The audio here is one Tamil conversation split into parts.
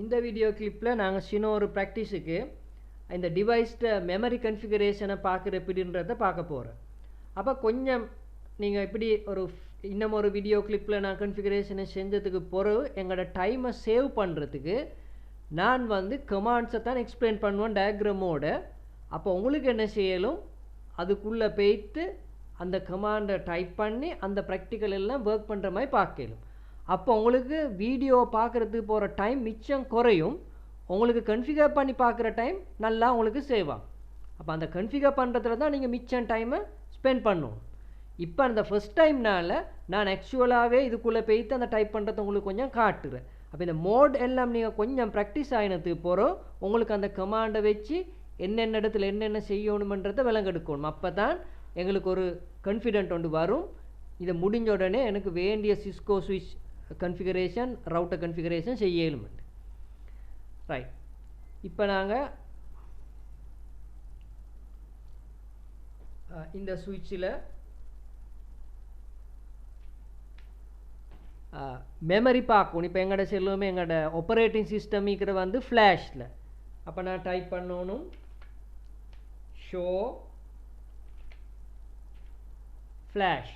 இந்த வீடியோ கிளிப்பில் நாங்கள் சின்ன ஒரு ப்ராக்டிஸுக்கு இந்த டிவைஸ்ட மெமரி கன்ஃபிகரேஷனை பார்க்குற எப்படின்றத பார்க்க போகிறோம். அப்போ கொஞ்சம் நீங்கள் இப்படி இன்னும் ஒரு வீடியோ கிளிப்பில் நான் கன்ஃபிகரேஷனை செஞ்சதுக்கு பிறகு எங்களோட டைமை சேவ் பண்ணுறதுக்கு நான் கமாண்ட்ஸை தான் எக்ஸ்பிளைன் பண்ணுவேன் டயக்ராமோட. அப்போ உங்களுக்கு என்ன செய்யலும் அதுக்குள்ளே போய்த்து அந்த கமாண்டை டைப் பண்ணி அந்த ப்ராக்டிக்கல் எல்லாம் ஒர்க் பண்ணுற மாதிரி பார்க்கலும். அப்போ உங்களுக்கு வீடியோ பார்க்குறதுக்கு போகிற டைம் மிச்சம் குறையும், உங்களுக்கு கன்ஃபிகர் பண்ணி பார்க்குற டைம் நல்லா உங்களுக்கு சேவ் ஆகும். அப்போ அந்த கன்ஃபிகர் பண்ணுறதுல தான் நீங்கள் மிச்சம் டைமை ஸ்பெண்ட் பண்ணணும். இப்போ அந்த ஃபஸ்ட் டைம்னால் நான் ஆக்சுவலாகவே இதுக்குள்ளே போய்த்து அந்த டைப் பண்ணுறதை உங்களுக்கு கொஞ்சம் காட்டுறேன். அப்போ இந்த மோட் எல்லாம் நீங்கள் கொஞ்சம் ப்ராக்டிஸ் ஆகினதுக்கு போகிறோம் உங்களுக்கு அந்த கமாண்டை வச்சு என்னென்ன இடத்துல என்னென்ன செய்யணுமன்றதை விளங்கெடுக்கணும். அப்போ தான் எங்களுக்கு ஒரு கான்ஃபிடென்ட் ஒன்று வரும். இதை முடிஞ்ச உடனே எனக்கு வேண்டிய சிஸ்கோ ஸ்விட்ச் கன்ஃபிகரேஷன் ரவுட்டர் கன்ஃபிகரேஷன் செய்யலும். ரைட், இப்போ நாங்கள் இந்த ஸ்விட்சில் மெமரி பார்க்கணும். இப்போ எங்களோட செல்லுமே எங்களோட ஆப்பரேட்டிங் சிஸ்டம் இருக்கிற ஃப்ளாஷில். அப்போ நான் டைப் பண்ணணும் ஷோ ஃப்ளாஷ்.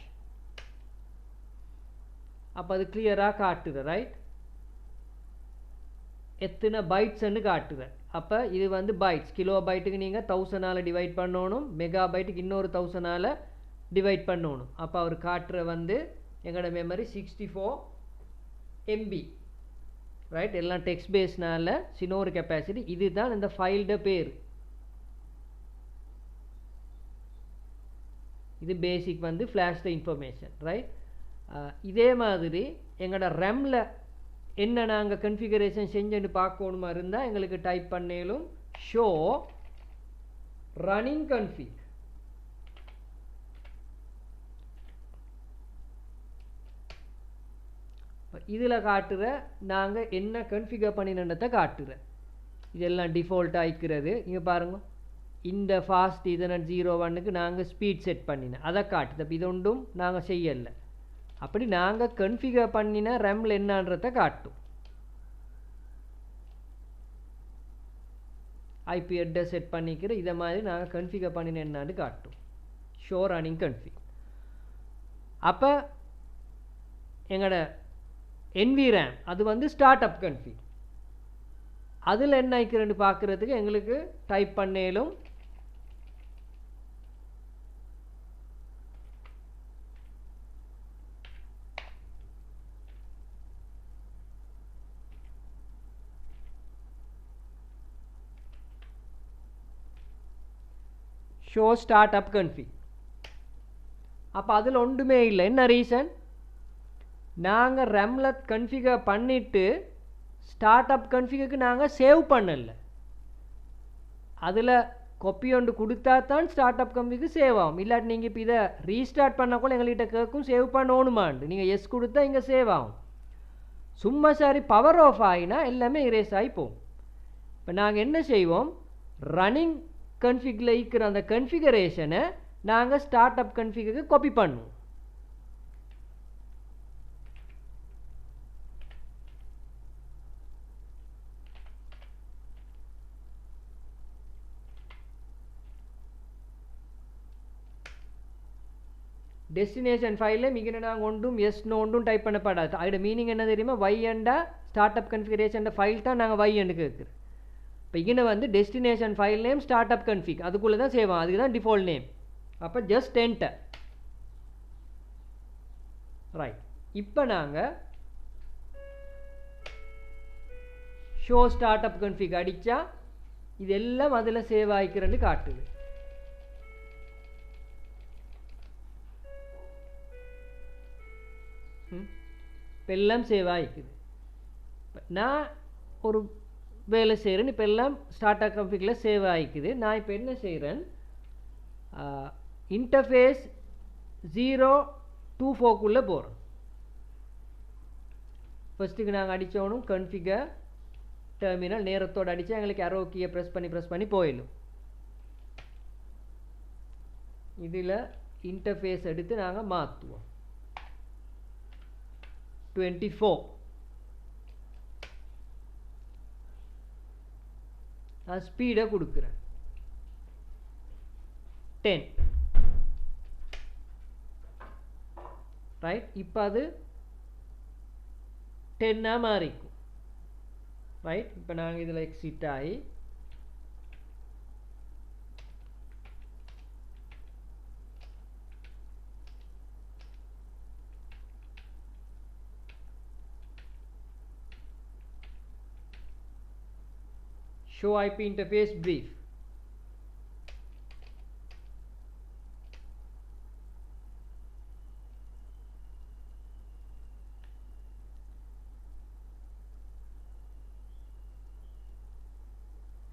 அப்போ அது கிளியராக காட்டுது. ரைட், எத்தனை பைட்ஸ்ன்னு காட்டுது. அப்போ இது பைட்ஸ், கிலோ பைட்டுக்கு நீங்கள் 1000 டிவைட் பண்ணணும், மெகா பைட்டுக்கு இன்னொரு 1000 டிவைட் பண்ணணும். அப்போ அவர் காட்டுற எங்களோட மெமரி 64 MB. ரைட், எல்லாம் டெக்ஸ்ட் பேஸ்னால சின்ன ஒரு கெப்பாசிட்டி. இதுதான் இந்த ஃபைல்ட பேர். இது பேசிக் ஃப்ளாஷ்ட இன்ஃபர்மேஷன். ரைட், இதே மாதிரி எங்களோட ரெம்மில் என்ன நாங்கள் கன்ஃபிகரேஷன் செஞ்சுன்னு பார்க்கணுமா இருந்தால் எங்களுக்கு டைப் பண்ணேலும் ஷோ ரன்னிங் கன்ஃபிக். இதில் காட்டுற நாங்கள் என்ன கன்ஃபிகர் பண்ணினதை காட்டுறேன். இதெல்லாம் டிஃபால்ட் ஆகிக்கிறது. இங்கே பாருங்க, இந்த ஃபாஸ்ட் இதனட் 01க்கு நாங்கள் ஸ்பீட் செட் பண்ணினேன், அதை காட்டுது. அப்போ இது ஒன்றும் நாங்கள் செய்யலை. அப்படி நாங்கள் கன்ஃபிகர் பண்ணின ரெம்மில் என்னன்றதை காட்டும். ஐபி அட்ரஸ் செட் பண்ணிக்கிற இதை மாதிரி நாங்கள் கன்ஃபிகர் பண்ணின என்னான்னு காட்டும். Show running config. அப்போ எங்களோட என்விரேம் அது ஸ்டார்ட் அப் கன்ஃபிக். அதில் என்ன ஆயிக்கிறேன்னு பார்க்குறதுக்கு எங்களுக்கு டைப் பண்ணேலும் ஷோ ஸ்டார்ட் அப் கன்ஃபிக். அப்போ அதில் ஒன்றுமே இல்லை. என்ன ரீசன்? நாங்கள் ரெம்மில் கன்ஃபிகர் பண்ணிவிட்டு ஸ்டார்ட் அப் கன்ஃபிகருக்கு நாங்கள் சேவ் பண்ணலை. அதில் கொப்பி ஒன்று கொடுத்தா தான் ஸ்டார்ட் அப் கன்ஃபிக்கு சேவ் ஆகும். இல்லாட்டி நீங்கள் இப்போ இதை ரீஸ்டார்ட் பண்ணக்கூட எங்கள்கிட்ட கேட்கும் சேவ் பண்ணணுமான்ட்டு. நீங்கள் எஸ் கொடுத்தா இங்கே சேவ் ஆகும். சும்மா சரி பவர் ஆஃப் ஆகினா எல்லாமே இரேஸ் ஆகி போகும். இப்போ நாங்கள் என்ன செய்வோம், ரன்னிங் கன்ஃபிகில் இருக்கிற அந்த கன்ஃபிகரேஷனை நாங்கள் ஸ்டார்ட் அப் கன்ஃபிகுக்கு காப்பி பண்ணுவோம். டெஸ்டினேஷன் ஃபைலில் மிக நாங்கள் ஒன்றும் எஸ்னு ஒன்றும் டைப் பண்ணப்படாது. அதோட மீனிங் என்ன தெரியுமா, வையண்டா ஸ்டார்ட் அப் கன்ஃபிகரேஷன் ஃபைல் தான் நாங்கள் வையன்னு கேட்குறோம். இப்போ இங்கே destination file name start up config அதுக்குள்ளே தான் சேவ் ஆகும். அதுக்கு தான் டிஃபால்ட் நேம். அப்போ ஜஸ்ட் என்டர். ரைட், இப்போ நாங்கள் ஷோ ஸ்டார்ட் அப் கன்ஃபிக் அடித்தா இதெல்லாம் அதில் சேவ் ஆகிக்கிறேன்னு காட்டுது. இப்போ எல்லாம் சேவ் ஆகிக்குது. நான் ஒரு வேலை செய்கிறேன். இப்போ எல்லாம் ஸ்டார்ட் அப் கன்ஃபிகில் சேவ் ஆகிக்குது. நான் இப்போ என்ன செய்கிறேன், இன்டர்ஃபேஸ் 024க்குள்ளே போகிறோம். ஃபஸ்ட்டுக்கு நாங்கள் அடித்தோனும் கன்ஃபிகர் டெர்மினல் நேரத்தோடு அடித்தா எங்களுக்கு அரோ கீயை ப்ரெஸ் பண்ணி போயிடும். இதில் இன்டர்ஃபேஸ் எடுத்து நாங்கள் மாற்றுவோம் 24. நான் ஸ்பீடை கொடுக்குறேன் 10 ரைட். இப்போ அது 10 மாறிக்கும் ரைட். இப்போ நாங்கள் இதில் எக்ஸிட் ஆகி show IP interface brief.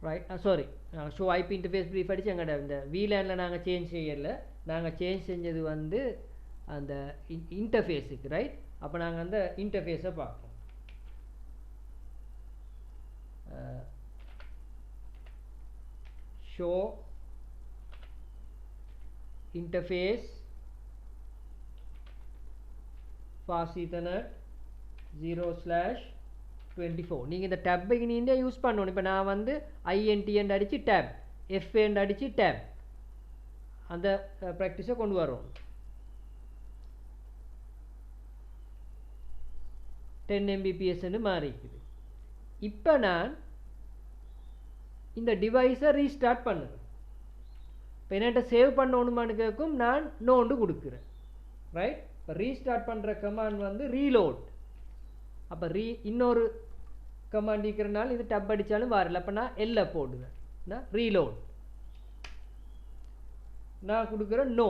Right, sorry, show IP interface brief அடிச்சு எங்கட இந்த VLAN-ல நாங்க சேஞ்ச் செய்யல. நாங்க சேஞ்ச் செஞ்சது வந்து அந்த இன்டர்ஃபேஸுக்கு ரைட். அப்போ நாங்க அந்த இன்டர்ஃபேஸை பார்ப்போம். show interface fast ethernet 0/24. நீங்கள் இந்த டேப்பை நீங்க யூஸ் பண்ணணும். இப்போ நான் வந்து INT என்று அடித்து டேப், FA என்று அடித்து டேப், அந்த ப்ராக்டிஸை கொண்டு வரோம். 10 Mbps மாறிக்குது. இப்போ நான் இந்த டிவைஸை ரீஸ்டார்ட் பண்ணுறேன். இப்போ என்னட்ட சேவ் பண்ணணுமான்னு கேட்கும், நான் நோண்டு கொடுக்குறேன் ரைட். இப்போ ரீஸ்டார்ட் பண்ணுற கமாண்ட் வந்து ரீலோட். அப்போ இன்னொரு கமாண்ட் இருக்கிறனால இது டப் அடித்தாலும் வரல. அப்போ நான் எல்ல போடுவேன், நான் ரீலோட். நான் கொடுக்குறேன் நோ.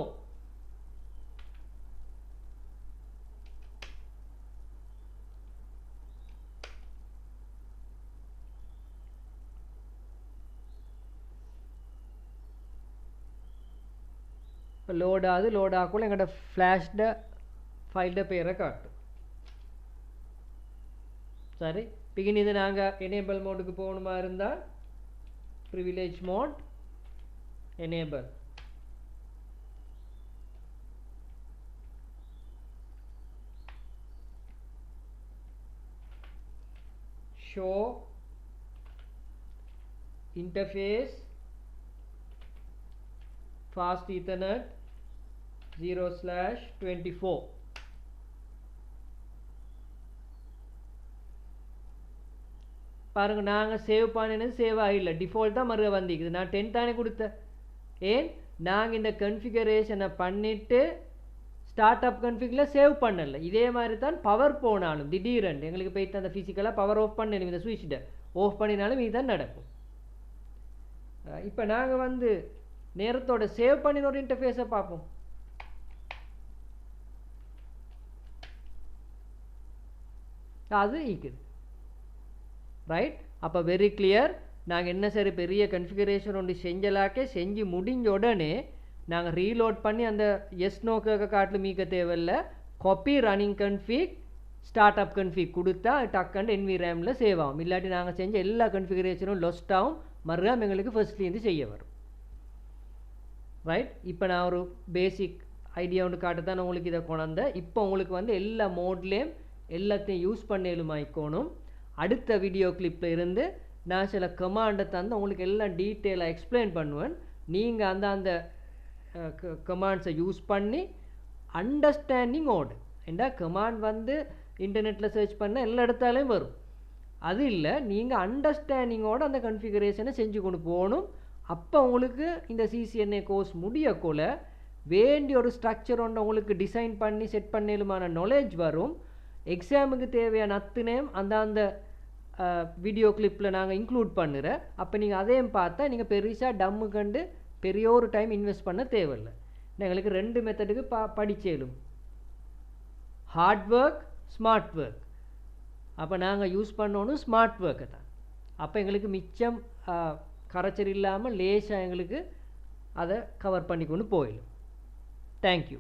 இப்போ லோட் ஆகுது. லோட் ஆகக்குள்ள எங்கள்கிட்ட ஃப்ளாஷ்ட ஃபைல்ட பேரை காட்டும். சரி, பிகின் இது நாங்கள் எனேபிள் மோடுக்கு போகணுமா இருந்தால் privilege mode enable. Show interface fast ethernet 0/24. பாருங்க, நாங்கள் சேவ் பண்ணினது சேவ் ஆகில்லை, டிஃபால்ட்டாக மறுக வந்திக்குது. நான் 10 தானே கொடுத்தேன். ஏன் நாங்கள் இந்த கன்ஃபிகரேஷனை பண்ணிவிட்டு ஸ்டார்ட் அப் கன்ஃபிகில் சேவ் பண்ணலை. இதே மாதிரி தான் பவர் போனாலும் திடீரென்று எங்களுக்கு போய்ட்டு அந்த ஃபிசிக்கலாக பவர் ஆஃப் பண்ணணும். இந்த சுவிட்சிட்ட ஆஃப் பண்ணினாலும் இதுதான் நடக்கும். இப்போ நாங்கள் வந்து நேரத்தோட சேவ் பண்ணின ஒரு இன்டர்ஃபேஸை பார்ப்போம். அது இருக்குது ரைட். அப்போ வெரி கிளியர். நாங்கள் என்ன சரி பெரிய கன்ஃபிகரேஷன் ஒன்று செஞ்சலாக்கே செஞ்சு முடிஞ்ச உடனே நாங்கள் ரீலோட் பண்ணி அந்த எஸ் நோக்க காட்டில் மீக்க தேவையில்லை. Copy running config startup config கொடுத்தா டக்குன்னு NVRAM-ல சேவ் ஆகும். இல்லாட்டி நாங்கள் செஞ்ச எல்லா கன்ஃபிகரேஷனும் லொஸ்ட் ஆகும். மறுபடியும் எங்களுக்கு ஃபர்ஸ்ட்லேருந்து செய்ய வரும் ரைட். இப்போ நான் ஒரு பேசிக் ஐடியா ஒன்று காட்டத்தான் உங்களுக்கு இதை கொண்டாந்தேன். இப்போ உங்களுக்கு வந்து எல்லா மோட்லேயும் எல்லாத்தையும் யூஸ் பண்ணலுமாய்க்கணும். அடுத்த வீடியோ கிளிப்பில் இருந்து நான் சில கமாண்டை தந்து உங்களுக்கு எல்லாம் டீட்டெயிலாக எக்ஸ்பிளைன் பண்ணுவேன். நீங்கள் அந்த கமாண்ட்ஸை யூஸ் பண்ணி அண்டர்ஸ்டாண்டிங் ஓடு. ஏண்டா கமாண்ட் வந்து இன்டர்நெட்டில் சர்ச் பண்ண எல்லா இடத்தாலையும் வரும். அது இல்லை, நீங்கள் அண்டர்ஸ்டாண்டிங்கோடு அந்த கன்ஃபிகரேஷனை செஞ்சு கொண்டு போகணும். அப்போ உங்களுக்கு இந்த CCNA கோர்ஸ் முடியக்குள்ள வேண்டிய ஒரு ஸ்ட்ரக்சர் ஒன்று உங்களுக்கு டிசைன் பண்ணி செட் பண்ணலுமான நாலேஜ் வரும். எக்ஸாமுக்கு தேவையான அத்தனையும் அந்த வீடியோ கிளிப்பில் நாங்கள் இன்க்ளூட் பண்ணுறேன். அப்போ நீங்கள் அதையும் பார்த்தா நீங்கள் பெருசாக டம்மு கண்டு பெரிய ஒரு டைம் இன்வெஸ்ட் பண்ண தேவையில்லை. எங்களுக்கு 2 மெத்தடுக்கு படிச்சேலும், ஹார்ட் ஒர்க், ஸ்மார்ட் ஒர்க். அப்போ நாங்கள் யூஸ் பண்ணணும் ஸ்மார்ட் ஒர்க்கை தான். அப்போ எங்களுக்கு மிச்சம் கரைச்சல் இல்லாமல் லேசாக எங்களுக்கு அதை கவர் பண்ணி கொண்டு போயிடும். தேங்க்யூ.